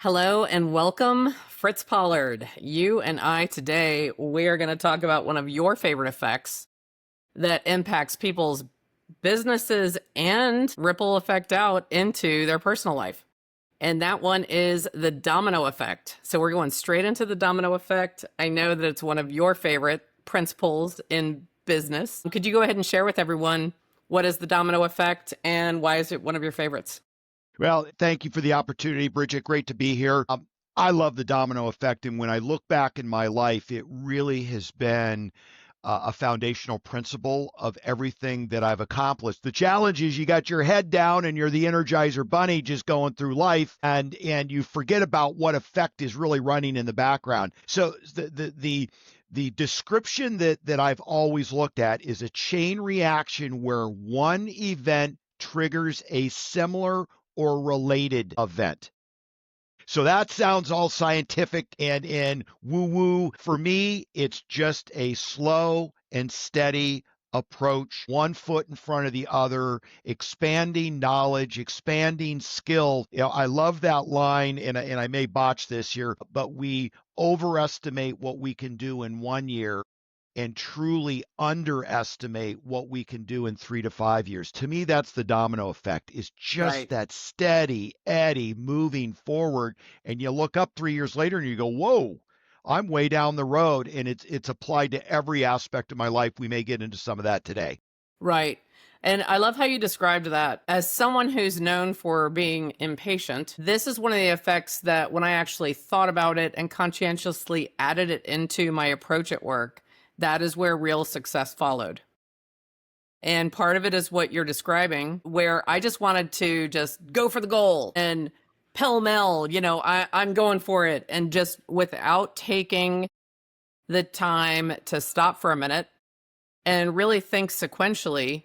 Hello and welcome, Fritz Pollard. You and I today, we're going to talk about one of your favorite effects that impacts people's businesses and ripple effect out into their personal life. And that one is the domino effect. So we're going straight into the domino effect. I know that it's one of your favorite principles in business. Could you go ahead and share with everyone what is the domino effect and why is it one of your favorites? Well, thank you for the opportunity, Bridget. Great to be here. I love the domino effect. And when I look back in my life, it really has been a foundational principle of everything that I've accomplished. The challenge is you got your head down and you're the Energizer Bunny just going through life, and you forget about what effect is really running in the background. So the description that I've always looked at is a chain reaction where one event triggers a similar or related event. So that sounds all scientific and woo-woo. For me, it's just a slow and steady approach, one foot in front of the other, expanding knowledge, expanding skill. I love that line, and I may botch this here, but we overestimate what we can do in 1 year and truly underestimate what we can do in 3 to 5 years. To me, that's the domino effect, is just Right. that steady eddy moving forward. And you look up 3 years later and you go, whoa, I'm way down the road. And it's applied to every aspect of my life. We may get into some of that today. Right. And I love how you described that. As someone who's known for being impatient, this is one of the effects that when I actually thought about it and conscientiously added it into my approach at work, that is where real success followed. And part of it is what you're describing, where I just wanted to just go for the goal and pell-mell, I'm going for it. And just without taking the time to stop for a minute and really think sequentially,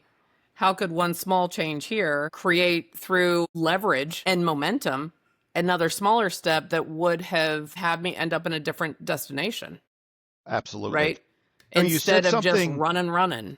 how could one small change here create through leverage and momentum another smaller step that would have had me end up in a different destination, Absolutely. right? No, you said Instead of just something running.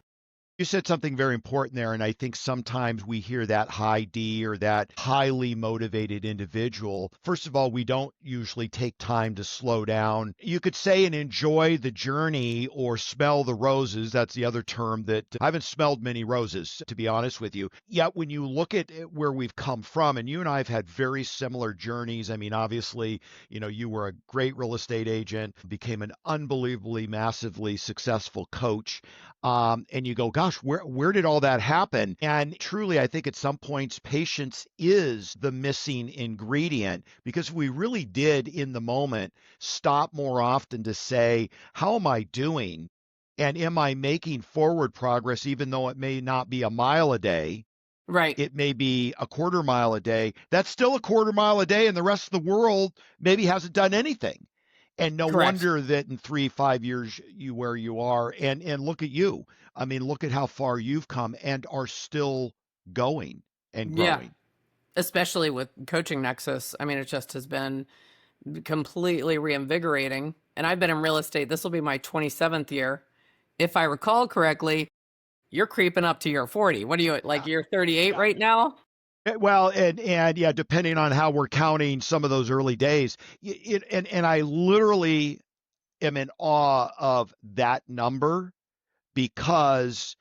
You said something very important there, and I think sometimes we hear that high D or that highly motivated individual. First of all, we don't usually take time to slow down. You could say and enjoy the journey or smell the roses. That's the other term that I haven't smelled many roses, to be honest with you. Yet when you look at where we've come from, and you and I have had very similar journeys. I mean, obviously, you were a great real estate agent, became an unbelievably, massively successful coach. And you go, gosh, where did all that happen? And truly, I think at some points, patience is the missing ingredient, because we really did in the moment stop more often to say, how am I doing? And am I making forward progress, even though it may not be a mile a day? Right. It may be a quarter mile a day. That's still a quarter mile a day, and the rest of the world maybe hasn't done anything. And no Correct. wonder that in 3, 5 years you where you are. And look at you. I mean, look at how far you've come and are still going and Yeah. growing. Especially with Coaching Nexus. I mean, it just has been completely reinvigorating. And I've been in real estate. This will be my 27th year. If I recall correctly, you're creeping up to your 40. What are you, like you're 38 Yeah. right now? Well, and yeah, depending on how we're counting some of those early days, and I literally am in awe of that number, because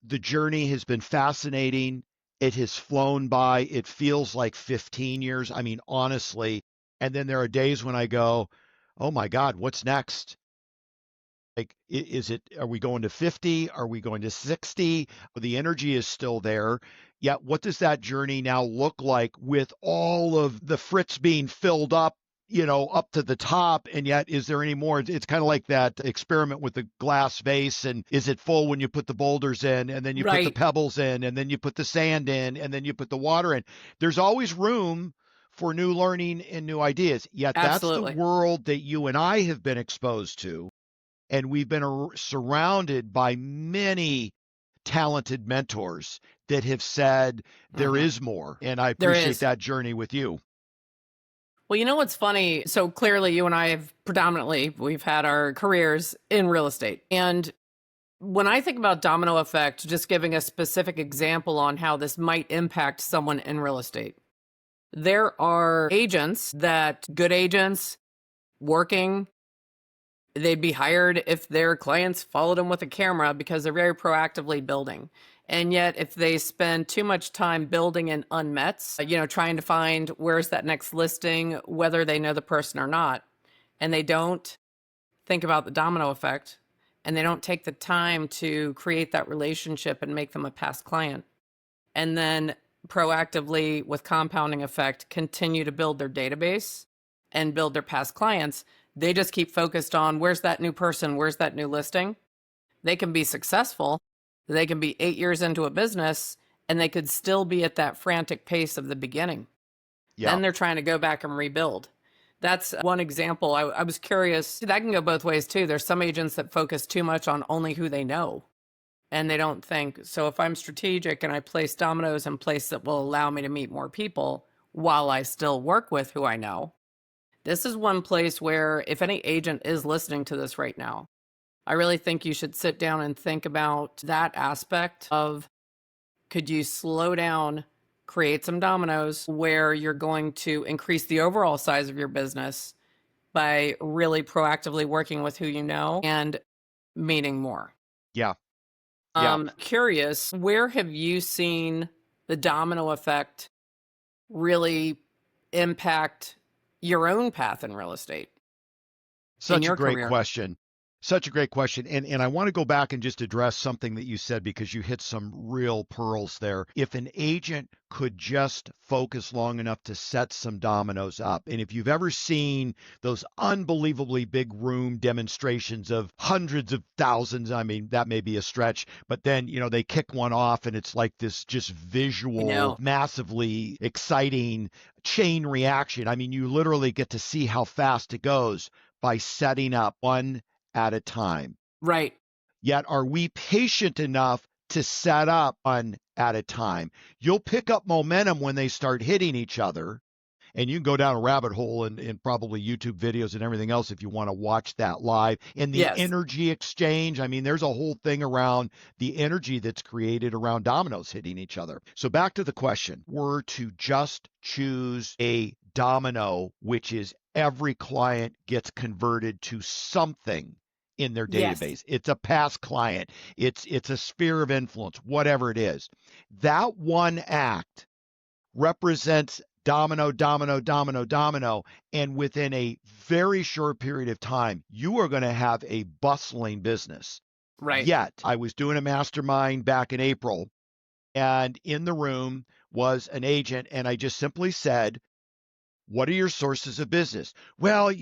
the journey has been fascinating. It has flown by. It feels like 15 years. I mean, honestly. And then there are days when I go, oh my God, what's next? Like, are we going to 50? Are we going to 60? The energy is still there. Yet, what does that journey now look like with all of the Fritz being filled up, up to the top? And yet, is there any more? It's kind of like that experiment with the glass vase. And is it full when you put the boulders in, and then you put the Right. pebbles in, and then you put the sand in, and then you put the water in? There's always room for new learning and new ideas. Yet, that's the Absolutely. world that you and I have been exposed to, and we've been surrounded by many talented mentors that have said there Hmm. is more. And I There appreciate is. that journey with you. Well, you know what's funny? So clearly, you and I have predominantly, we've had our careers in real estate. And when I think about domino effect, just giving a specific example on how this might impact someone in real estate. There are agents that, good agents, working, they'd be hired if their clients followed them with a camera because they're very proactively building. And yet, if they spend too much time building in unmets, trying to find where's that next listing, whether they know the person or not, and they don't think about the domino effect, and they don't take the time to create that relationship and make them a past client, and then proactively, with compounding effect, continue to build their database and build their past clients, they just keep focused on where's that new person, where's that new listing. They can be successful. They can be 8 years into a business and they could still be at that frantic pace of the beginning. Yeah. Then they're trying to go back and rebuild. That's one example. I was curious. That can go both ways too. There's some agents that focus too much on only who they know. And they don't think, so if I'm strategic and I place dominoes in place that will allow me to meet more people while I still work with who I know, this is one place where if any agent is listening to this right now, I really think you should sit down and think about that aspect of, could you slow down, create some dominoes where you're going to increase the overall size of your business by really proactively working with who you know and meeting more. Yeah. Yeah. Curious, where have you seen the domino effect really impact your own path in real estate? Such a great question. Such a great question. And I want to go back and just address something that you said because you hit some real pearls there. If an agent could just focus long enough to set some dominoes up, and if you've ever seen those unbelievably big room demonstrations of hundreds of thousands, I mean, that may be a stretch, but then, they kick one off and it's like this just visual, massively exciting chain reaction. I mean, you literally get to see how fast it goes by setting up one at a time. Right. Yet, are we patient enough to set up one at a time? You'll pick up momentum when they start hitting each other. And you can go down a rabbit hole in probably YouTube videos and everything else if you want to watch that live. And the energy exchange, I mean, there's a whole thing around the energy that's created around dominoes hitting each other. So back to the question, were to just choose a domino, which is every client gets converted to something in their database. It's a past client. It's a sphere of influence, whatever it is. That one act represents domino, domino, domino, domino. And within a very short period of time, you are going to have a bustling business. Right. Yet, I was doing a mastermind back in April, and in the room was an agent, and I just simply said, what are your sources of business? Well,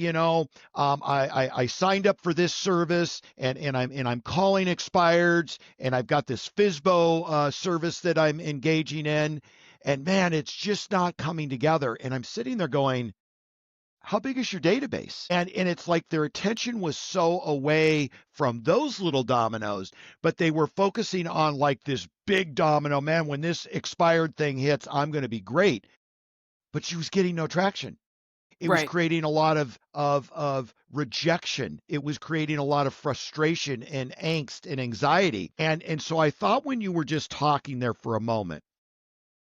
I signed up for this service and I'm calling expireds, and I've got this FSBO service that I'm engaging in, and man, it's just not coming together. And I'm sitting there going, how big is your database? And it's like their attention was so away from those little dominoes, but they were focusing on like this big domino. Man, when this expired thing hits, I'm going to be great. But she was getting no traction. It was creating a lot of rejection. It was creating a lot of frustration and angst and anxiety. And so I thought, when you were just talking there for a moment,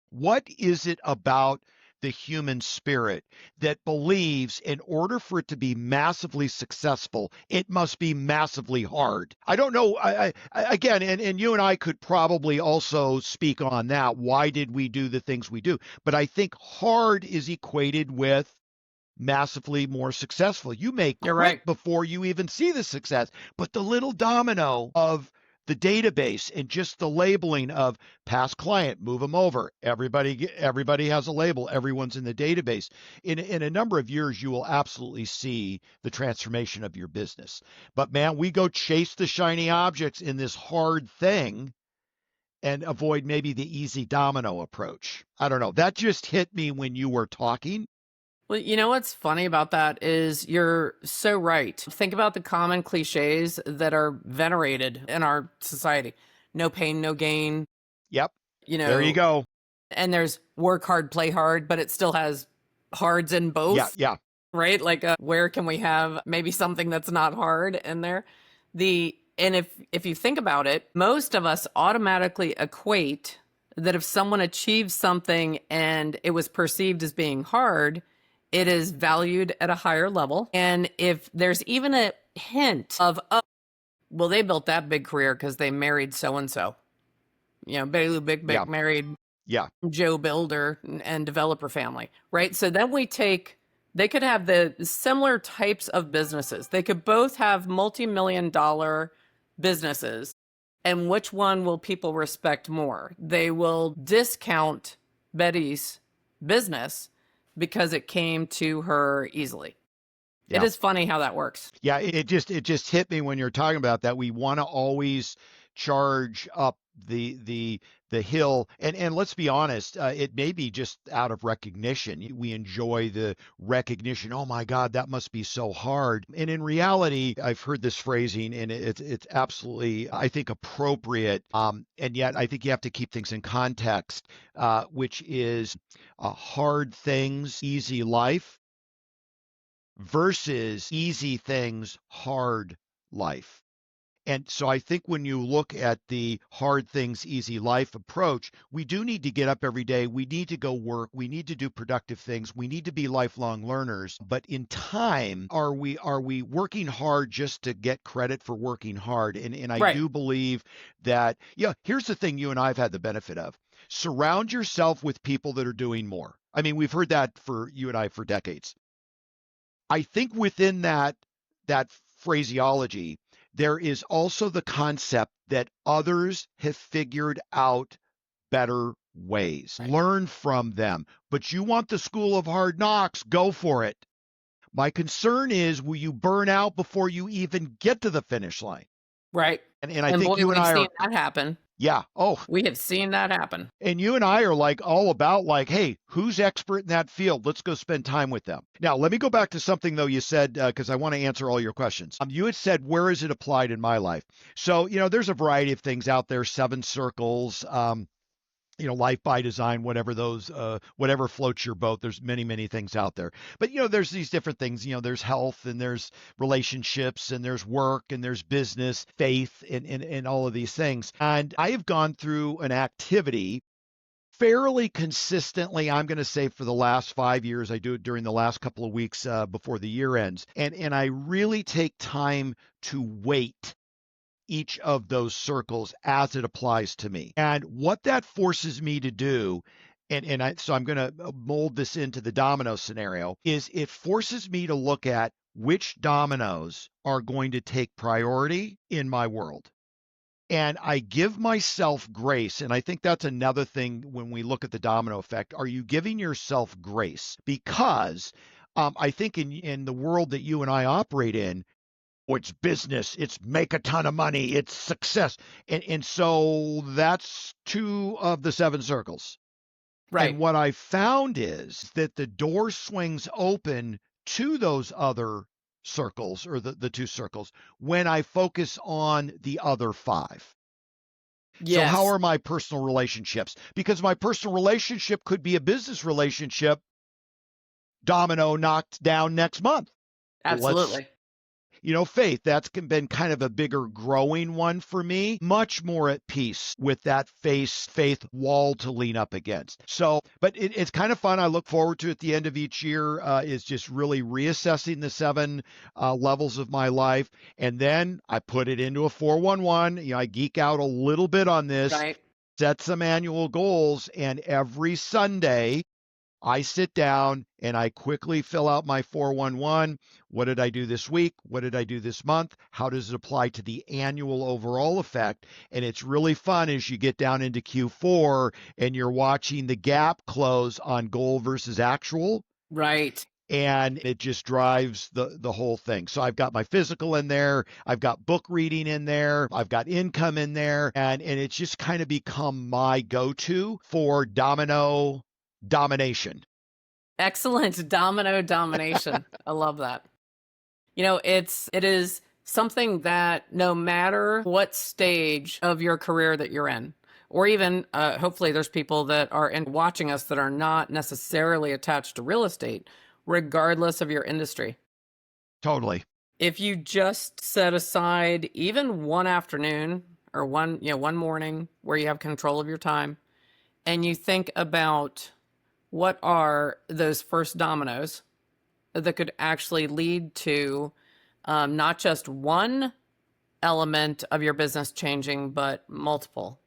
what is it about the human spirit that believes in order for it to be massively successful, it must be massively hard? I don't know. Again, and you and I could probably also speak on that. Why did we do the things we do? But I think hard is equated with massively more successful. You may quit before you even see the success, but the little domino of the database and just the labeling of past client, move them over. Everybody has a label. Everyone's in the database. In a number of years, you will absolutely see the transformation of your business. But man, we go chase the shiny objects in this hard thing and avoid maybe the easy domino approach. I don't know. That just hit me when you were talking. Well, you know what's funny about that is you're so right. Think about the common cliches that are venerated in our society. No pain, no gain. Yep. There you go. And there's work hard, play hard, but it still has hards in both. Yeah. Right? Like where can we have maybe something that's not hard in there? And if you think about it, most of us automatically equate that if someone achieves something and it was perceived as being hard, it is valued at a higher level. And if there's even a hint of, oh, well, they built that big career because they married so and so, Betty Lou Big Yeah. Big married Yeah. Joe Builder and developer family, right? So then they could have the similar types of businesses. They could both have multi-million-dollar businesses. And which one will people respect more? They will discount Betty's business because it came to her easily. It Yeah. is funny how that works. Yeah, it just hit me when you're talking about that. We want to always charge up the hill, and let's be honest, it may be just out of recognition. We enjoy the recognition. Oh my God, that must be so hard. And in reality, I've heard this phrasing, and it's absolutely, I think, appropriate. And yet, I think you have to keep things in context, which is hard things, easy life versus easy things, hard life. And so I think when you look at the hard things, easy life approach, we do need to get up every day. We need to go work. We need to do productive things. We need to be lifelong learners. But in time, are we working hard just to get credit for working hard? And I Right. do believe that, yeah, here's the thing you and I have had the benefit of. Surround yourself with people that are doing more. I mean, we've heard that for you and I for decades. I think within that phraseology, there is also the concept that others have figured out better ways. Right. Learn from them. But you want the school of hard knocks, go for it. My concern is, will you burn out before you even get to the finish line? Right. And I And think boy, you and we've I seen are, that happen. yeah. Oh, We have seen that happen. and you and I are like all about like, hey, who's expert in that field? Let's go spend time with them. Now, let me go back to something though you said, because I want to answer all your questions. You had said, where is it applied in my life? So, there's a variety of things out there, 7 circles, life by design, whatever whatever floats your boat. There's many, many things out there. But, there's these different things. There's health and there's relationships and there's work and there's business, faith, and all of these things. And I have gone through an activity fairly consistently. I'm going to say for the last 5 years. I do it during the last couple of weeks before the year ends. And I really take time to weight each of those circles as it applies to me. And what that forces me to do, so I'm going to mold this into the domino scenario, is it forces me to look at which dominoes are going to take priority in my world. And I give myself grace. And I think that's another thing when we look at the domino effect. Are you giving yourself grace? Because I think in the world that you and I operate in, it's business, it's make a ton of money, it's success. And so that's 2 of the 7 circles. Right. And what I found is that the door swings open to those other circles, or the 2 circles, when I focus on the other 5. Yes. So how are my personal relationships? Because my personal relationship could be a business relationship. Domino knocked down next month. Absolutely. Faith, that's been kind of a bigger growing one for me, much more at peace with that faith wall to lean up against. So, but it's kind of fun. I look forward to at the end of each year is just really reassessing the 7 levels of my life. And then I put it into a 411. I geek out a little bit on this, Right. set some annual goals, and every Sunday, I sit down and I quickly fill out my 411. What did I do this week? What did I do this month? How does it apply to the annual overall effect? And it's really fun as you get down into Q4 and you're watching the gap close on goal versus actual. Right. And it just drives the whole thing. So I've got my physical in there. I've got book reading in there. I've got income in there. And it's just kind of become my go-to for domino domination. Excellent. Domino domination. I love that. It is something that no matter what stage of your career that you're in, or even hopefully there's people that are watching us that are not necessarily attached to real estate, regardless of your industry. Totally. If you just set aside even one afternoon or one morning where you have control of your time, and you think about what are those first dominoes that could actually lead to not just one element of your business changing, but multiple.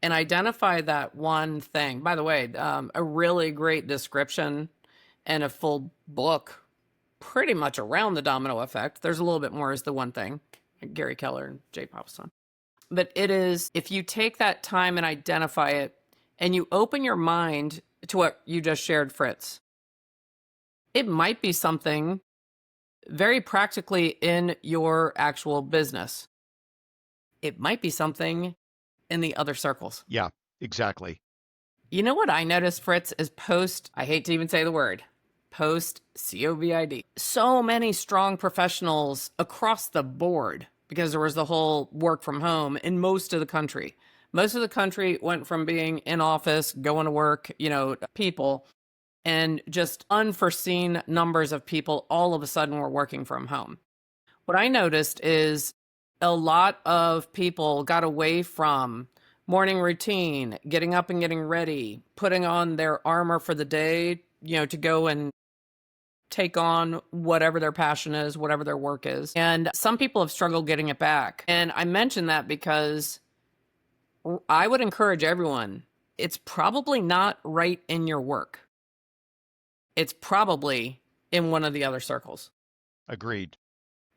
And identify that one thing. By the way, a really great description and a full book pretty much around the domino effect. There's a little bit more as the one thing, Gary Keller and Jay Papasan. But it is, if you take that time and identify it and you open your mind to what you just shared, Fritz, it might be something very practically in your actual business. It might be something in the other circles. Yeah, exactly. You know what I noticed, Fritz, is post, I hate to even say the word, post COVID. So many strong professionals across the board, because there was the whole work from home in most of the country. Most of the country went from being in office, going to work, people, and just unforeseen numbers of people all of a sudden were working from home. What I noticed is a lot of people got away from morning routine, getting up and getting ready, putting on their armor for the day, to go and take on whatever their passion is, whatever their work is. And some people have struggled getting it back. And I mention that because I would encourage everyone, it's probably not right in your work. It's probably in one of the other circles. Agreed.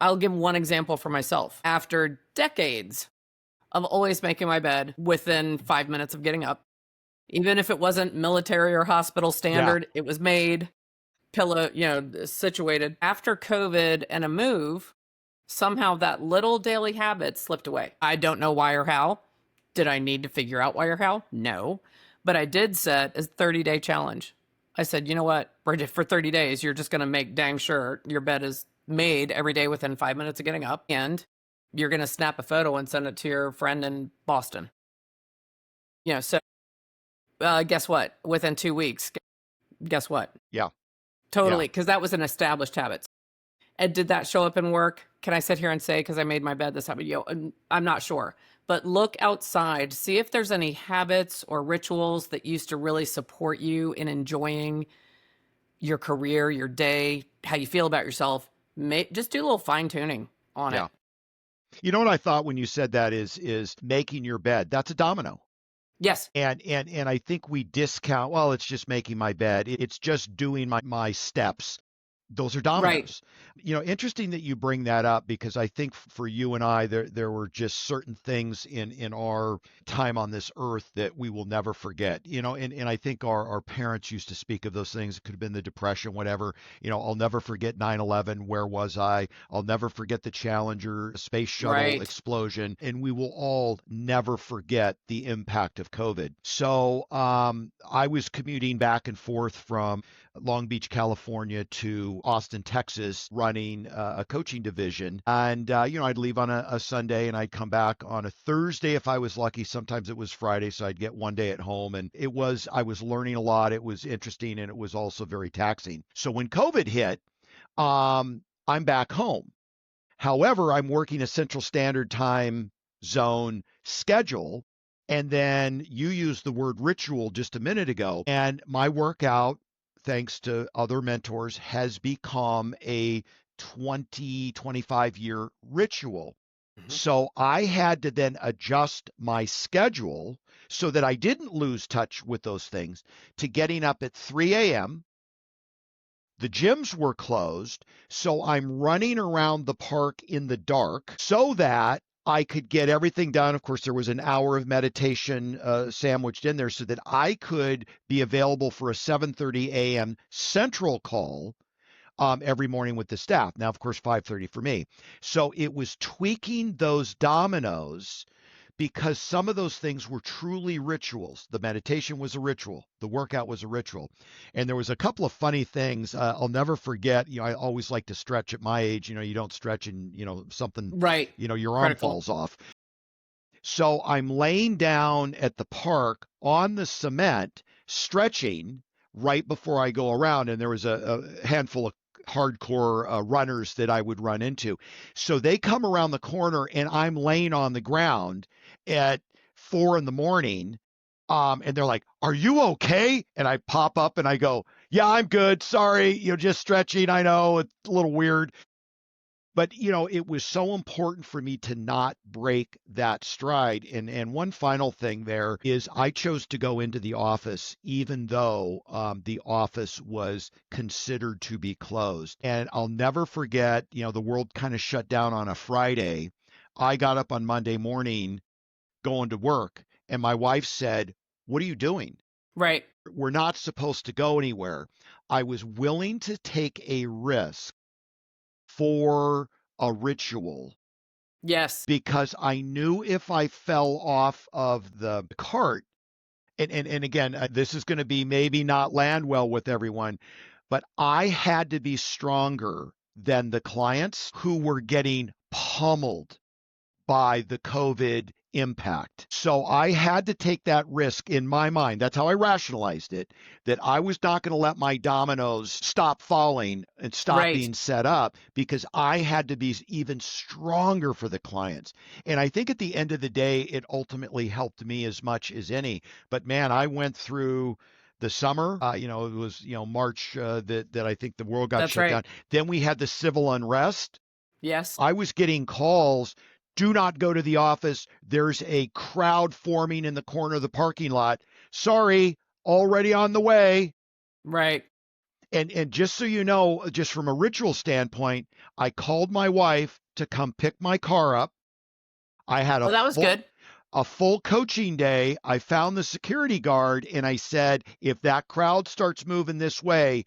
I'll give one example for myself. After decades of always making my bed within 5 minutes of getting up, even if it wasn't military or hospital standard, It was made, pillow, situated. After COVID and a move, somehow that little daily habit slipped away. I don't know why or how. Did I need to figure out why or how? No. But I did set a 30-day challenge. I said, you know what, Bridget, for 30 days, you're just going to make dang sure your bed is made every day within 5 minutes of getting up, and you're going to snap a photo and send it to your friend in Boston. So guess what? Within 2 weeks, guess what? Yeah. Totally, because that was an established habit. And did that show up in work? Can I sit here and say, because I made my bed this habit? I'm not sure. But look outside, see if there's any habits or rituals that used to really support you in enjoying your career, your day, how you feel about yourself. Just do a little fine tuning on it. You know what I thought when you said that is making your bed. That's a domino. Yes. And I think we discount, well, it's just making my bed. It's just doing my steps. Those are dominoes. Right. Interesting that you bring that up, because I think for you and I, there were just certain things in our time on this earth that we will never forget. And I think our parents used to speak of those things. It could have been the Depression, whatever. I'll never forget 9/11. Where was I? I'll never forget the Challenger space shuttle explosion. And we will all never forget the impact of COVID. So I was commuting back and forth from Long Beach, California to Austin, Texas, running a coaching division. And, I'd leave on a Sunday and I'd come back on a Thursday if I was lucky. Sometimes it was Friday, so I'd get one day at home. And I was learning a lot. It was interesting, and it was also very taxing. So when COVID hit, I'm back home. However, I'm working a Central Standard Time zone schedule. And then you used the word ritual just a minute ago. And my workout, thanks to other mentors, has become a 25-year ritual. Mm-hmm. So I had to then adjust my schedule so that I didn't lose touch with those things, to getting up at 3 a.m. The gyms were closed, so I'm running around the park in the dark so that I could get everything done. Of course, there was an hour of meditation sandwiched in there so that I could be available for a 7:30 a.m. Central call every morning with the staff. Now, of course, 5:30 for me. So it was tweaking those dominoes, because some of those things were truly rituals. The meditation was a ritual. The workout was a ritual. And there was a couple of funny things I'll never forget. I always like to stretch at my age. You don't stretch and, something, right. Your arm falls off. So I'm laying down at the park on the cement, stretching right before I go around. And there was a handful of hardcore runners that I would run into. So they come around the corner and I'm laying on the ground at 4 a.m. And they're like, "Are you okay?" And I pop up and I go, "Yeah, I'm good. Sorry, just stretching. I know it's a little weird." But it was so important for me to not break that stride. And one final thing there is I chose to go into the office even though the office was considered to be closed. And I'll never forget, the world kind of shut down on a Friday. I got up on Monday morning going to work, and my wife said, "What are you doing? Right. We're not supposed to go anywhere." I was willing to take a risk for a ritual Yes. because I knew if I fell off of the cart, and again, this is going to be maybe not land well with everyone, but I had to be stronger than the clients who were getting pummeled by the COVID impact. So I had to take that risk in my mind. That's how I rationalized it, that I was not going to let my dominoes stop falling and stop Right. being set up because I had to be even stronger for the clients. And I think at the end of the day, it ultimately helped me as much as any. But man, I went through the summer, it was, March that I think the world got That's shut right. down. Then we had the civil unrest. Yes. I was getting calls, "Do not go to the office. There's a crowd forming in the corner of the parking lot. Sorry, already on the way." Right. And just so you know, just from a ritual standpoint, I called my wife to come pick my car up. I had Oh, that was good. a full coaching day. I found the security guard and I said, "If that crowd starts moving this way,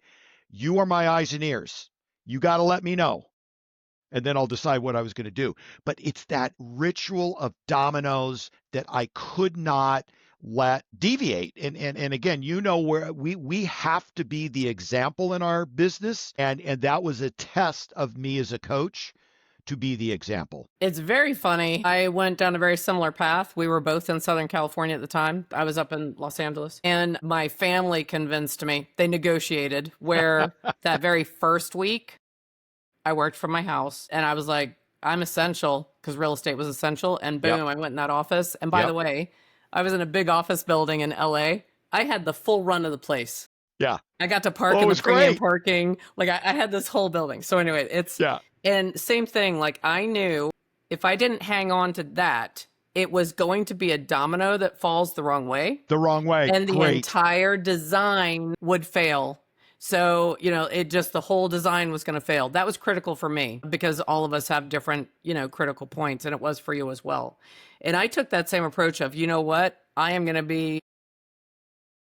you are my eyes and ears. You got to let me know, and then I'll decide what I was going to do." But it's that ritual of dominoes that I could not let deviate. And again, where we have to be the example in our business, and that was a test of me as a coach to be the example. It's very funny. I went down a very similar path. We were both in Southern California at the time. I was up in Los Angeles, and my family convinced me. They negotiated where that very first week I worked from my house, and I was like, I'm essential because real estate was essential. And Yep. boom, I went in that office. And by the Yep. way, I was in a big office building in LA. I had the full run of the place. Yeah. I got to park Well, it in the was premium great. parking. Like I had this whole building. So anyway, Yeah. and same thing. Like I knew if I didn't hang on to that, it was going to be a domino that falls the wrong way, The wrong way. and the Great. entire design would fail. So, the whole design was going to fail. That was critical for me because all of us have different, critical points, and it was for you as well. And I took that same approach of, you know what? I am going to be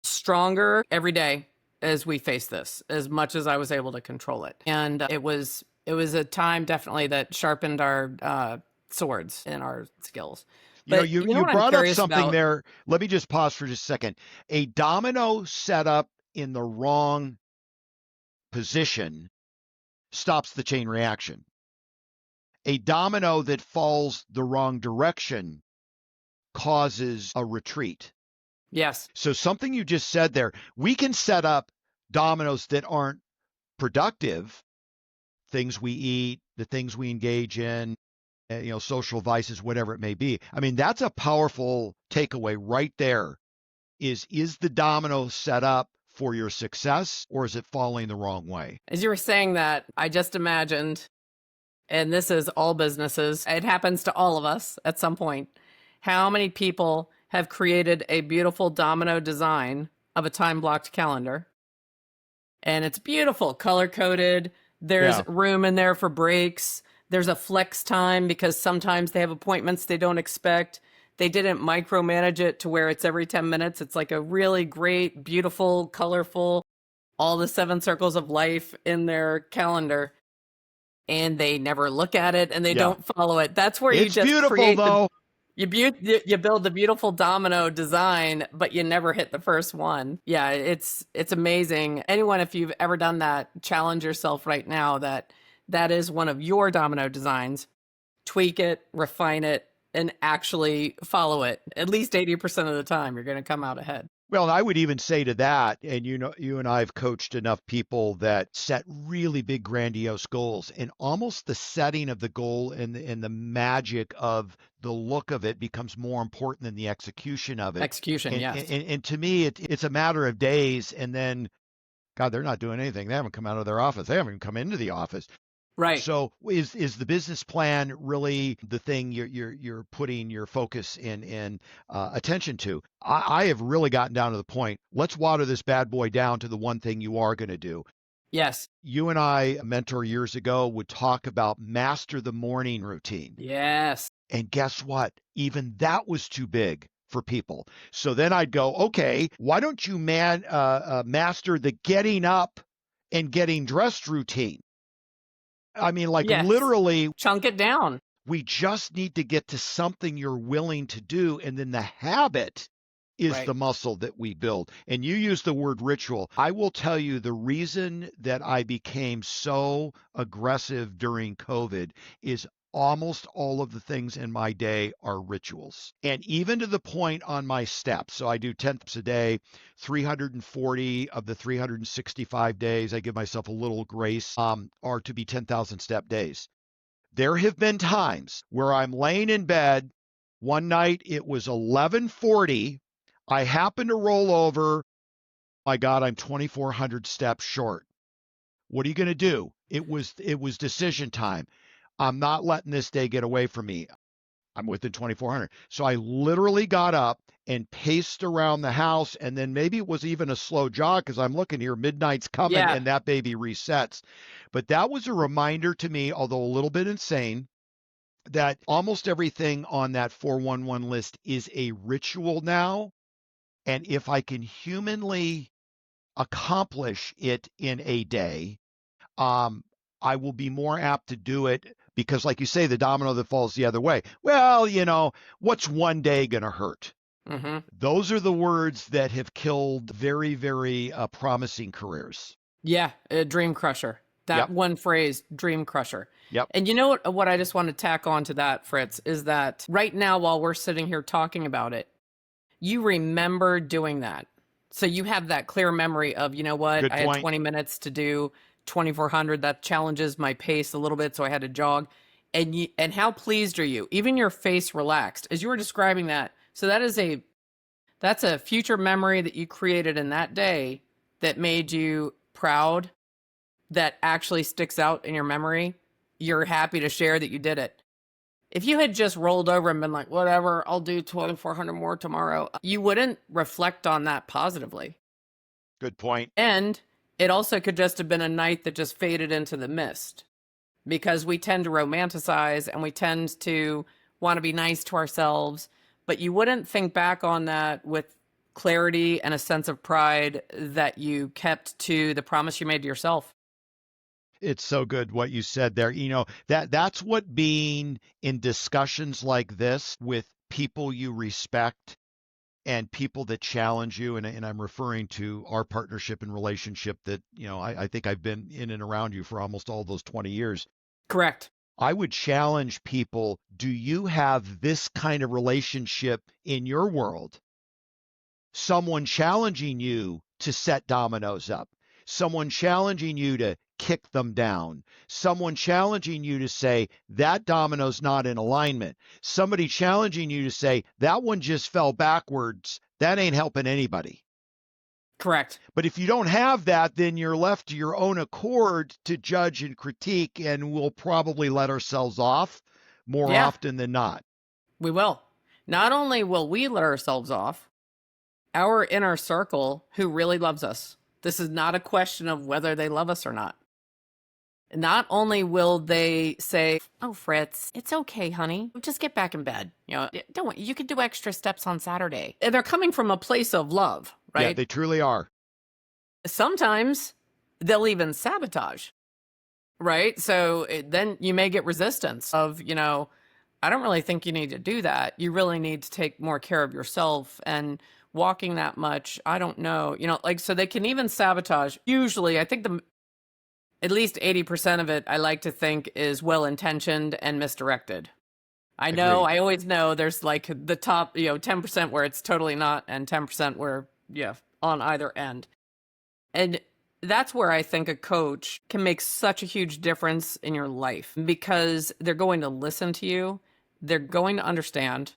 stronger every day as we face this, as much as I was able to control it. And it was a time definitely that sharpened our swords and our skills. But you know You what I'm brought up curious something about? there. Let me just pause for just a second. A domino set up in the wrong position stops the chain reaction. A domino that falls the wrong direction causes a retreat. Yes. So something you just said there, we can set up dominoes that aren't productive, things we eat, the things we engage in, social vices, whatever it may be. I mean, that's a powerful takeaway right there. Is the domino set up for your success, or is it falling the wrong way? As you were saying that, I just imagined, and this is all businesses, it happens to all of us at some point, how many people have created a beautiful domino design of a time blocked calendar. And it's beautiful, color coded. There's Yeah. room in there for breaks. There's a flex time because sometimes they have appointments they don't expect. They didn't micromanage it to where it's every 10 minutes. It's like a really great, beautiful, colorful, all the 7 circles of life in their calendar. And they never look at it and they Yeah. don't follow it. That's where you It's just beautiful create though. you build the beautiful domino design, but you never hit the first one. Yeah, it's amazing. Anyone, if you've ever done that, challenge yourself right now that is one of your domino designs. Tweak it, refine it, and actually follow it. At least 80% of the time, you're going to come out ahead. Well, I would even say to that, and you and I have coached enough people that set really big, grandiose goals, and almost the setting of the goal and the magic of the look of it becomes more important than the execution of it. Execution, yes. And to me, it's a matter of days, and then God, they're not doing anything. They haven't come out of their office. They haven't even come into the office. Right. So is the business plan really the thing you're putting your focus in attention to? I have really gotten down to the point. Let's water this bad boy down to the one thing you are going to do. Yes. You and I, a mentor years ago, would talk about master the morning routine. Yes. And guess what? Even that was too big for people. So then I'd go, okay, why don't you master the getting up and getting dressed routine? I mean, like Yes. literally, Chunk it down. we just need to get to something you're willing to do. And then the habit is Right. the muscle that we build. And you use the word ritual. I will tell you the reason that I became so aggressive during COVID is almost all of the things in my day are rituals. And even to the point on my steps. So I do 10 steps a day, 340 of the 365 days. I give myself a little grace, are to be 10,000 step days. There have been times where I'm laying in bed. One night it was 11:40. I happened to roll over. My God, I'm 2,400 steps short. What are you going to do? It was decision time. I'm not letting this day get away from me. I'm within 2,400. So I literally got up and paced around the house, and then maybe it was even a slow jog because I'm looking here, midnight's coming, Yeah. and that baby resets. But that was a reminder to me, although a little bit insane, that almost everything on that 411 list is a ritual now. And if I can humanly accomplish it in a day, I will be more apt to do it because, like you say, the domino that falls the other way. Well, what's one day going to hurt? Mm-hmm. Those are the words that have killed very, very promising careers. Yeah. A dream crusher. That Yep. one phrase, dream crusher. Yep. And you know what I just want to tack on to that, Fritz, is that right now, while we're sitting here talking about it, you remember doing that. So you have that clear memory of, you know what, Good I had point. 20 minutes to do 2,400. That challenges my pace a little bit, so I had to jog. And how pleased are you? Even your face relaxed as you were describing that. So that's a future memory that you created in that day that made you proud, that actually sticks out in your memory. You're happy to share that you did it. If you had just rolled over and been like, whatever, I'll do 2,400 more tomorrow, you wouldn't reflect on that positively. Good point. And it also could just have been a night that just faded into the mist, because we tend to romanticize and we tend to want to be nice to ourselves, but you wouldn't think back on that with clarity and a sense of pride that you kept to the promise you made to yourself. It's so good what you said there. That's what being in discussions like this with people you respect and people that challenge you, and I'm referring to our partnership and relationship that, I think I've been in and around you for almost all those 20 years. Correct. I would challenge people, do you have this kind of relationship in your world? Someone challenging you to set dominoes up, someone challenging you to kick them down, someone challenging you to say that domino's not in alignment, somebody challenging you to say that one just fell backwards, that ain't helping anybody. Correct. But if you don't have that, then you're left to your own accord to judge and critique, and we'll probably let ourselves off more Yeah, often than not. we will. Not only will we let ourselves off, our inner circle who really loves us. This is not a question of whether they love us or not. Not only will they say, "Oh, Fritz, it's okay, honey. Just get back in bed. Don't worry, you can do extra steps on Saturday." And they're coming from a place of love, Yeah, right? they truly are. Sometimes they'll even sabotage, right? So then you may get resistance of, I don't really think you need to do that. You really need to take more care of yourself, and walking that much, I don't know, so they can even sabotage. Usually, I think at least 80% of it, I like to think, is well-intentioned and misdirected. I Agreed. always know there's like the top, 10% where it's totally not, and 10% where Yeah, on either end. And that's where I think a coach can make such a huge difference in your life because they're going to listen to you, they're going to understand,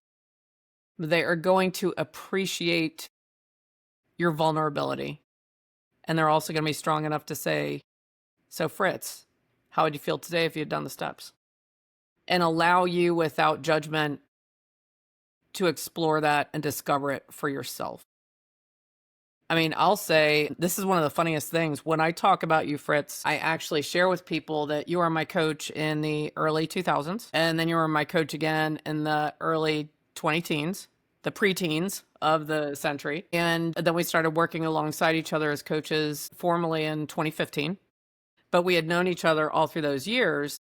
they are going to appreciate your vulnerability, and they're also going to be strong enough to say, "So, Fritz, how would you feel today if you had done the steps?" And allow you without judgment to explore that and discover it for yourself. I mean, I'll say this is one of the funniest things. When I talk about you, Fritz, I actually share with people that you are my coach in the early 2000s, and then you were my coach again in the early 20 teens, the preteens of the century. And then we started working alongside each other as coaches formally in 2015. But we had known each other all through those years.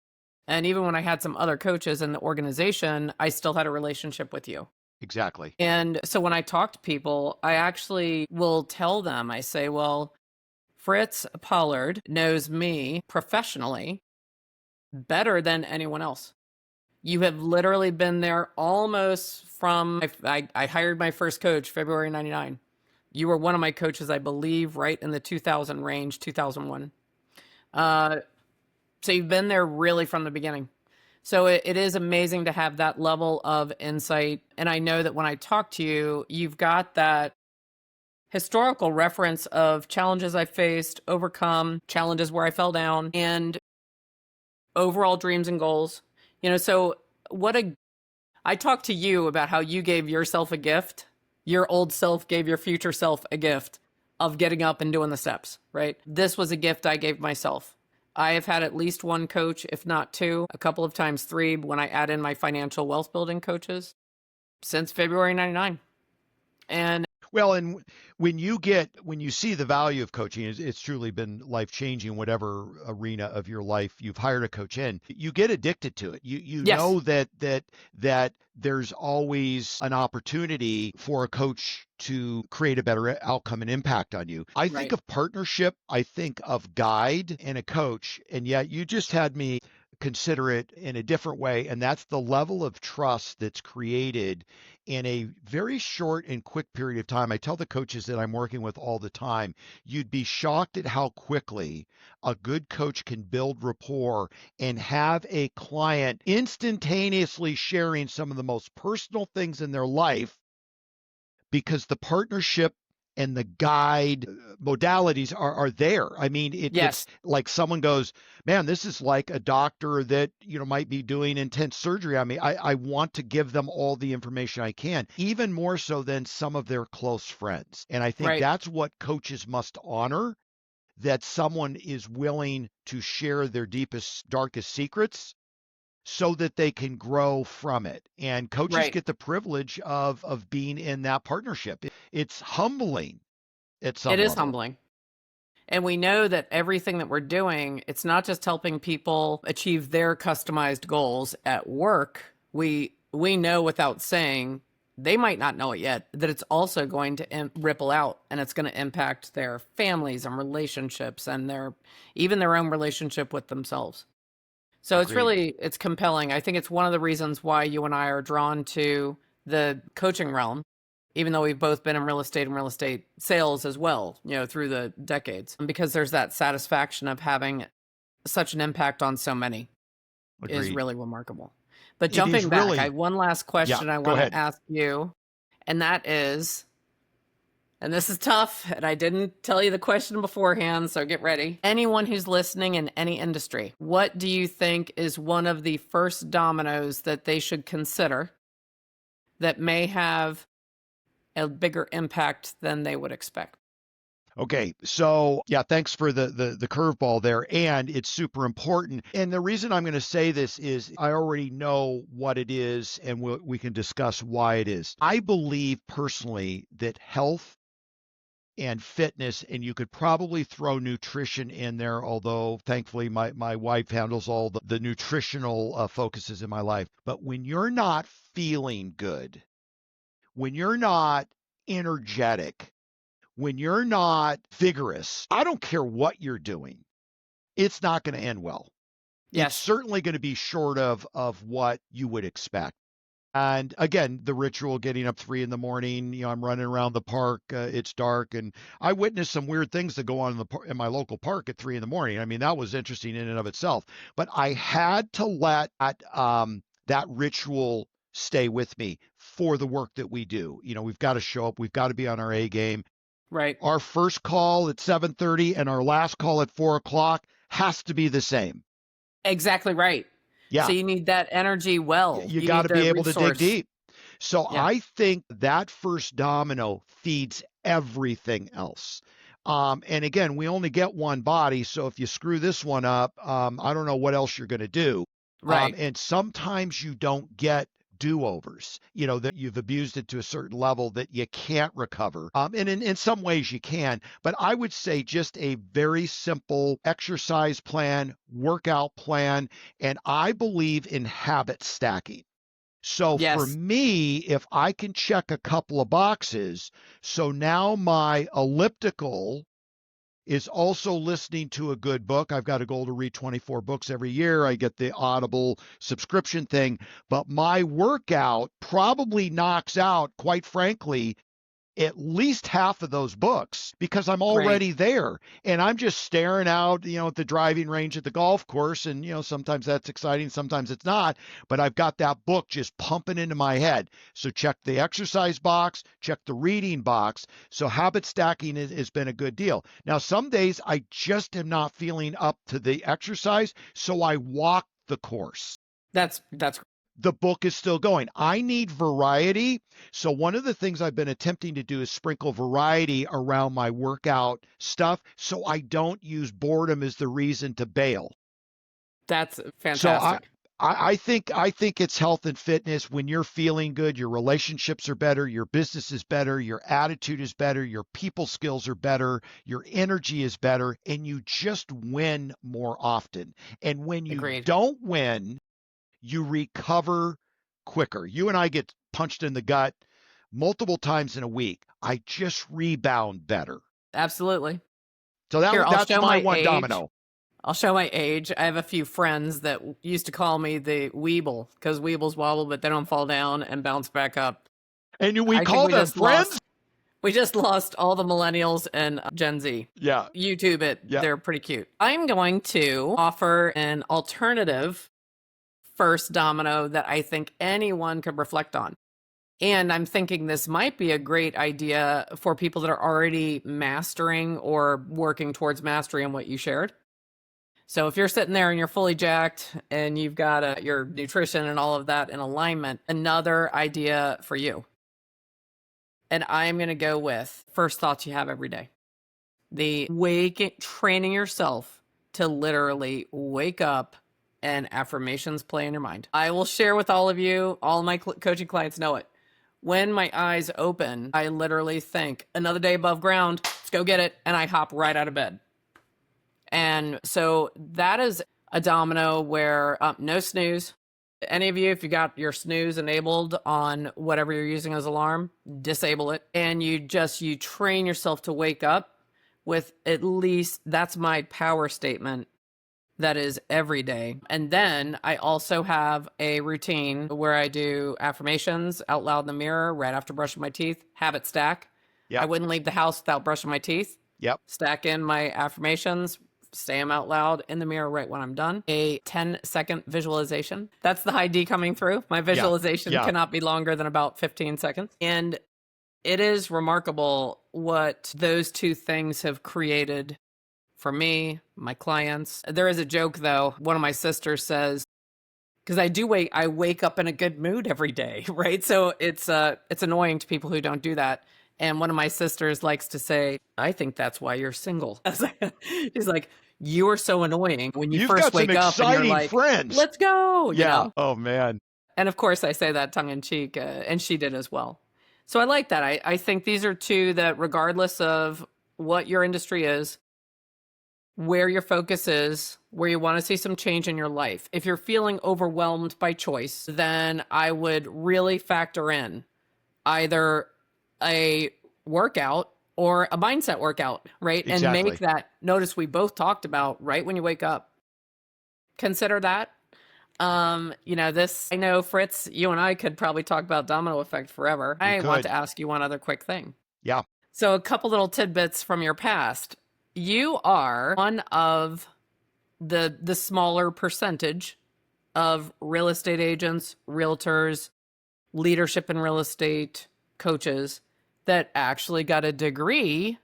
And even when I had some other coaches in the organization, I still had a relationship with you. Exactly. And so when I talk to people, I actually will tell them, I say, well, Fritz Pollard knows me professionally better than anyone else. You have literally been there almost from, I hired my first coach February 99. You were one of my coaches, I believe, right in the 2000 range, 2001. So you've been there really from the beginning. So it is amazing to have that level of insight. And I know that when I talk to you, you've got that historical reference of challenges I faced, overcome, challenges where I fell down, and overall dreams and goals. So I talked to you about how you gave yourself a gift. Your old self gave your future self a gift of getting up and doing the steps, right? This was a gift I gave myself. I have had at least one coach, if not two, a couple of times three, when I add in my financial wealth building coaches since February 99. And Well, and when you see the value of coaching, it's truly been life changing. Whatever arena of your life you've hired a coach in, you get addicted to it. You yes, know that there's always an opportunity for a coach to create a better outcome and impact on you. I think right. of partnership, I think of guide and a coach, and yet you just had me consider it in a different way, and that's the level of trust that's created in a very short and quick period of time. I tell the coaches that I'm working with all the time, you'd be shocked at how quickly a good coach can build rapport and have a client instantaneously sharing some of the most personal things in their life because the partnership and the guide modalities are there. I mean, it's Yes, like someone goes, man, this is like a doctor that, might be doing intense surgery on me. I want to give them all the information I can, even more so than some of their close friends. And I think right. that's what coaches must honor, that someone is willing to share their deepest, darkest secrets so that they can grow from it. And coaches Right. get the privilege of being in that partnership. It's humbling at It some is level. humbling. And we know that everything that we're doing, it's not just helping people achieve their customized goals at work. We know without saying, they might not know it yet, that it's also going to ripple out and it's going to impact their families and relationships and even their own relationship with themselves. So Agreed. it's compelling. I think it's one of the reasons why you and I are drawn to the coaching realm, even though we've both been in real estate and real estate sales as well, through the decades, because there's that satisfaction of having such an impact on so many is Agreed. really remarkable. But It is jumping back, I really, have one last yeah, question I go want to ahead. ask you, and that is, and this is tough, and I didn't tell you the question beforehand, so get ready. Anyone who's listening in any industry, what do you think is one of the first dominoes that they should consider that may have a bigger impact than they would expect? Okay, so yeah, thanks for the curveball there, and it's super important. And the reason I'm going to say this is I already know what it is, and we can discuss why it is. I believe personally that health and fitness, and you could probably throw nutrition in there, although thankfully my wife handles all the nutritional focuses in my life. But when you're not feeling good, when you're not energetic, when you're not vigorous, I don't care what you're doing, it's not going to end well. It's Yes. certainly going to be short of what you would expect. And again, the ritual getting up 3 in the morning, I'm running around the park. It's dark, and I witnessed some weird things that go on in my local park at 3 in the morning. I mean, that was interesting in and of itself. But I had to let that ritual stay with me for the work that we do. We've got to show up. We've got to be on our A game. Right. Our first call at 7:30 and our last call at 4 o'clock has to be the same. Exactly right. Yeah. So you need that energy well. You You got need to be the able to dig resource. deep. So Yeah. I think that first domino feeds everything else. And again, we only get one body. So if you screw this one up, I don't know what else you're going to do. Right. And sometimes you don't get do-overs, that you've abused it to a certain level that you can't recover. And in some ways you can, but I would say just a very simple exercise plan, workout plan, and I believe in habit stacking. So for Yes. me, if I can check a couple of boxes, so now my elliptical is also listening to a good book. I've got a goal to read 24 books every year. I get the Audible subscription thing, but my workout probably knocks out, quite frankly, at least half of those books because I'm Right. already there and I'm just staring out, at the driving range at the golf course. And, sometimes that's exciting, sometimes it's not, but I've got that book just pumping into my head. So check the exercise box, check the reading box. So habit stacking has been a good deal. Now, some days I just am not feeling up to the exercise. So I walk the course. That's The book is still going. I need variety. So one of the things I've been attempting to do is sprinkle variety around my workout stuff so I don't use boredom as the reason to bail. that's So fantastic. I think it's health and fitness. When you're feeling good, your relationships are better, your business is better, your attitude is better, your people skills are better, your energy is better, and you just win more often. And when you Agreed. don't win, you recover quicker. You and I get punched in the gut multiple times in a week. I just rebound better. Absolutely. So Here, I'll that's show my my one age. domino. I'll show my age. I have a few friends that used to call me the Weeble because Weebles wobble, but they don't fall down and bounce back up. And we I think call them friends? we just lost all the millennials and Gen Z. Yeah. YouTube it. Yeah. They're pretty cute. I'm going to offer an alternative first domino that I think anyone could reflect on. And I'm thinking this might be a great idea for people that are already mastering or working towards mastery in what you shared. So if you're sitting there and you're fully jacked and you've got your nutrition and all of that in alignment, another idea for you. And I'm going to go with first thoughts you have every day. Training yourself to literally wake up and affirmations play in your mind. I will share with all of you, all my coaching clients know it. When my eyes open, I literally think, another day above ground, let's go get it. And I hop right out of bed. And so that is a domino where no snooze. Any of you, if you got your snooze enabled on whatever you're using as alarm, disable it. And you train yourself to wake up with at least, that's my power statement. That is every day. And then I also have a routine where I do affirmations out loud in the mirror right after brushing my teeth, habit stack. Yep. I wouldn't leave the house without brushing my teeth. Yep. Stack in my affirmations, say them out loud in the mirror right when I'm done. A 10-second visualization. That's the high D coming through. My visualization cannot be longer than about 15 seconds. And it is remarkable what those two things have created for me, my clients. There is a joke though. One of my sisters says, because I wake up in a good mood every day, right? So it's annoying to people who don't do that. And one of my sisters likes to say, I think that's why you're single. She's like, you are so annoying when you first wake up and you're like, friends. Let's go. Yeah. Oh man. And of course I say that tongue in cheek, and she did as well. So I like that. I think these are two that regardless of what your industry is, where your focus is, where you want to see some change in your life. If you're feeling overwhelmed by choice, then I would really factor in either a workout or a mindset workout, right? Exactly. And make that, notice we both talked about right when you wake up. Consider that. I know Fritz, you and I could probably talk about domino effect forever. We I want could. to ask you one other quick thing. Yeah. So, a couple little tidbits from your past. You are one of the smaller percentage of real estate agents, realtors, leadership in real estate coaches that actually got a degree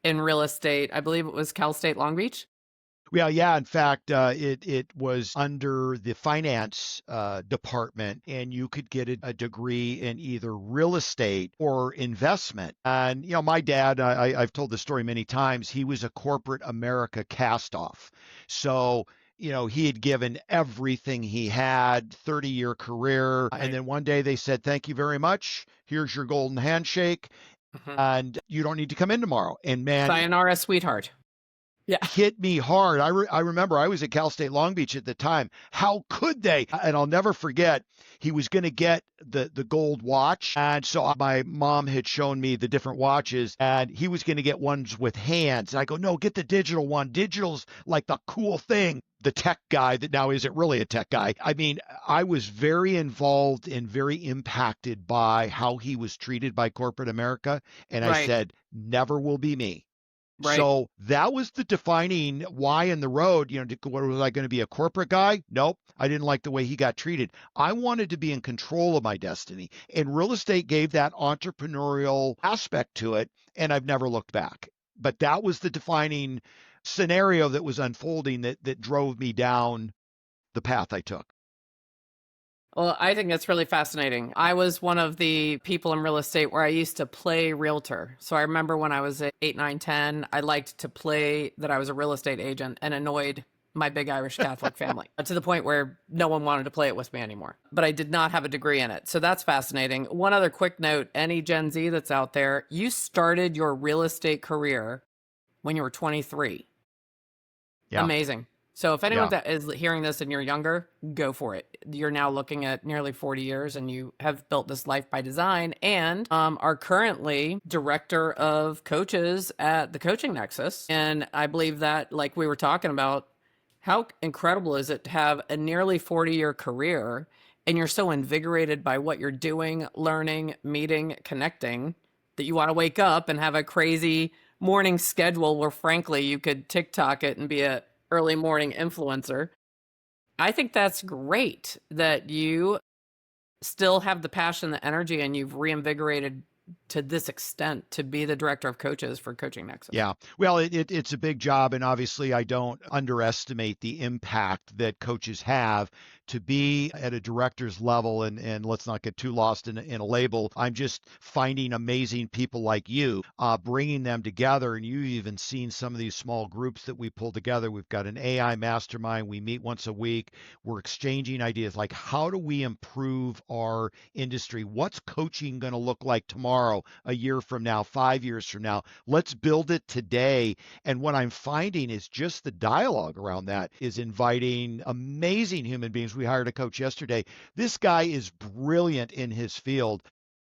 in real estate. I believe it was Cal State Long Beach. Well, yeah. In fact, it was under the finance department, and you could get a degree in either real estate or investment. And my dad, I've told this story many times. He was a corporate America castoff, so he had given everything he had, 30-year career, and Right. then one day they said, "Thank you very much. Here's your golden handshake, Mhm. and you don't need to come in tomorrow." And man, Sayonara, sweetheart. Yeah. hit me hard. I remember I was at Cal State Long Beach at the time. How could they? And I'll never forget, he was going to get the gold watch. And so my mom had shown me the different watches, and he was going to get ones with hands. And I go, no, get the digital one. Digital's like the cool thing. The tech guy that now isn't really a tech guy. I mean, I was very involved and very impacted by how he was treated by corporate America. And I Right. said, never will be me. Right. So that was the defining why in the road. What was I going to be, a corporate guy? Nope. I didn't like the way he got treated. I wanted to be in control of my destiny. And real estate gave that entrepreneurial aspect to it. And I've never looked back. But that was the defining scenario that was unfolding that drove me down the path I took. Well, I think that's really fascinating. I was one of the people in real estate where I used to play realtor. So I remember when I was at 8, 9, 10, I liked to play that I was a real estate agent and annoyed my big Irish Catholic family to the point where no one wanted to play it with me anymore. But I did not have a degree in it. So that's fascinating. One other quick note, any Gen Z that's out there, you started your real estate career when you were 23. Yeah. Amazing. So if anyone Yeah. that is hearing this and you're younger, go for it. You're now looking at nearly 40 years and you have built this life by design and are currently director of coaches at the Coaching Nexus. And I believe that, like we were talking about, how incredible is it to have a nearly 40-year career and you're so invigorated by what you're doing, learning, meeting, connecting, that you want to wake up and have a crazy morning schedule where frankly you could TikTok it and be a early morning influencer. I think that's great that you still have the passion, the energy, and you've reinvigorated to this extent to be the director of coaches for Coaching Nexus. Yeah. Well, it's a big job. And obviously, I don't underestimate the impact that coaches have to be at a director's level. And let's not get too lost in a label. I'm just finding amazing people like you, bringing them together. And you've even seen some of these small groups that we pull together. We've got an AI mastermind. We meet once a week. We're exchanging ideas like, how do we improve our industry? What's coaching going to look like tomorrow, a year from now, 5 years from now? Let's build it today. And what I'm finding is just the dialogue around that is inviting amazing human beings. We hired a coach yesterday. This guy is brilliant in his field.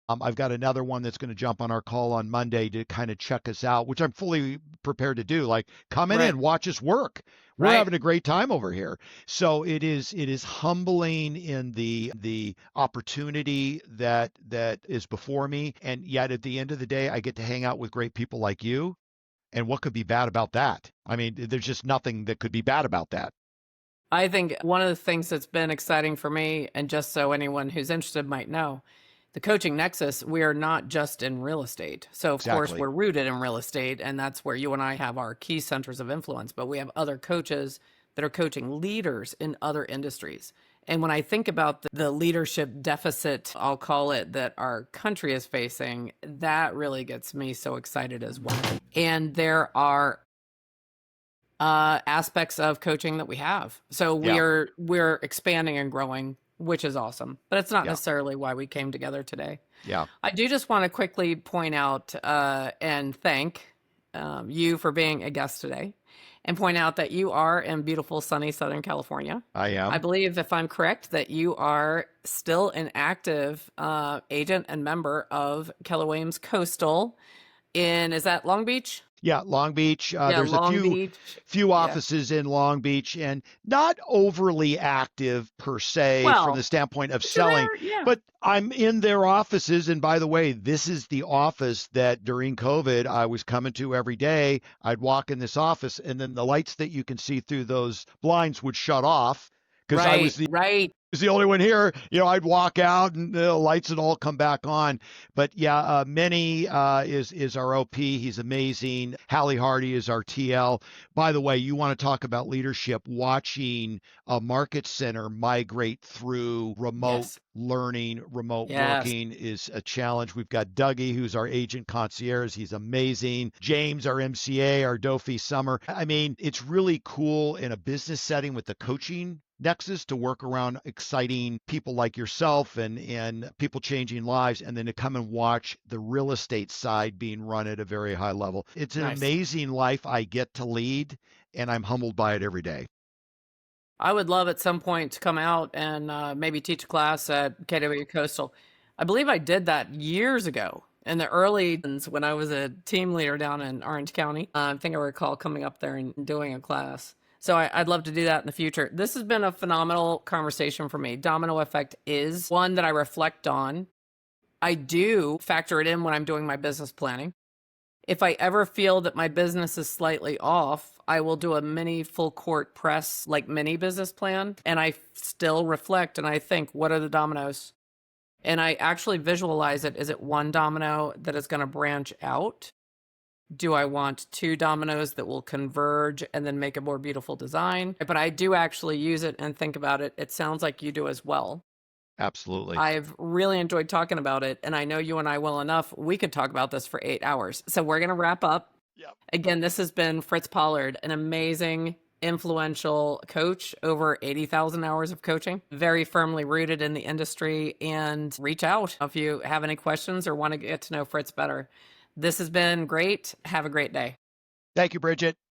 I've got another one that's going to jump on our call on Monday to kind of check us out, which I'm fully prepared to do. Like, come in Right. and watch us work. We're Right. having a great time over here. So it is humbling in the opportunity that is before me, and yet at the end of the day, I get to hang out with great people like you. And what could be bad about that? I mean, there's just nothing that could be bad about that. I think one of the things that's been exciting for me, and just so anyone who's interested might know, the Coaching Nexus, we are not just in real estate. So, of course, Exactly. we're rooted in real estate, and that's where you and I have our key centers of influence. But we have other coaches that are coaching leaders in other industries. And when I think about the leadership deficit, I'll call it, that our country is facing, that really gets me so excited as well. And there are aspects of coaching that we have. So Yeah. we're expanding and growing, which is awesome. But it's not Yeah. necessarily why we came together today. Yeah. I do just want to quickly point out and thank you for being a guest today, and point out that you are in beautiful, sunny Southern California. I am. I believe, if I'm correct, that you are still an active agent and member of Keller Williams Coastal is that Long Beach? Yeah, Long Beach. Yeah, There's a Long few Beach. few Yeah. offices in Long Beach, and not overly active per se from the Well, standpoint of but you're selling, there. Yeah. but I'm in their offices. And by the way, this is the office that during COVID I was coming to every day. I'd walk in this office, and then the lights that you can see through those blinds would shut off because I Right. Right. was the only one here. I'd walk out and the lights would all come back on. But yeah, Minnie is our OP. He's amazing. Hallie Hardy is our TL. By the way, you want to talk about leadership? Watching a market center migrate through remote Yes. learning, remote Yes. working is a challenge. We've got Dougie, who's our agent concierge. He's amazing. James, our MCA, our Dofi Summer. I mean, it's really cool in a business setting with the coaching Nexus to work around exciting people like yourself and people changing lives, and then to come and watch the real estate side being run at a very high level. It's an Nice. amazing life I get to lead, and I'm humbled by it every day. I would love at some point to come out and maybe teach a class at KW Coastal. I believe I did that years ago in the early days when I was a team leader down in Orange County. I think I recall coming up there and doing a class. So I'd love to do that in the future. This has been a phenomenal conversation for me. Domino effect is one that I reflect on. I do factor it in when I'm doing my business planning. If I ever feel that my business is slightly off, I will do a mini full court press, like mini business plan. And I still reflect and I think, what are the dominoes? And I actually visualize it. Is it one domino that is going to branch out? Do I want two dominoes that will converge and then make a more beautiful design? But I do actually use it and think about it. It sounds like you do as well. Absolutely. I've really enjoyed talking about it, and I know you and I well enough. We could talk about this for 8 hours. So we're going to wrap up. Yep. Again, this has been Fritz Pollard, an amazing, influential coach, over 80,000 hours of coaching, very firmly rooted in the industry. And reach out if you have any questions or want to get to know Fritz better. This has been great. Have a great day. Thank you, Bridget.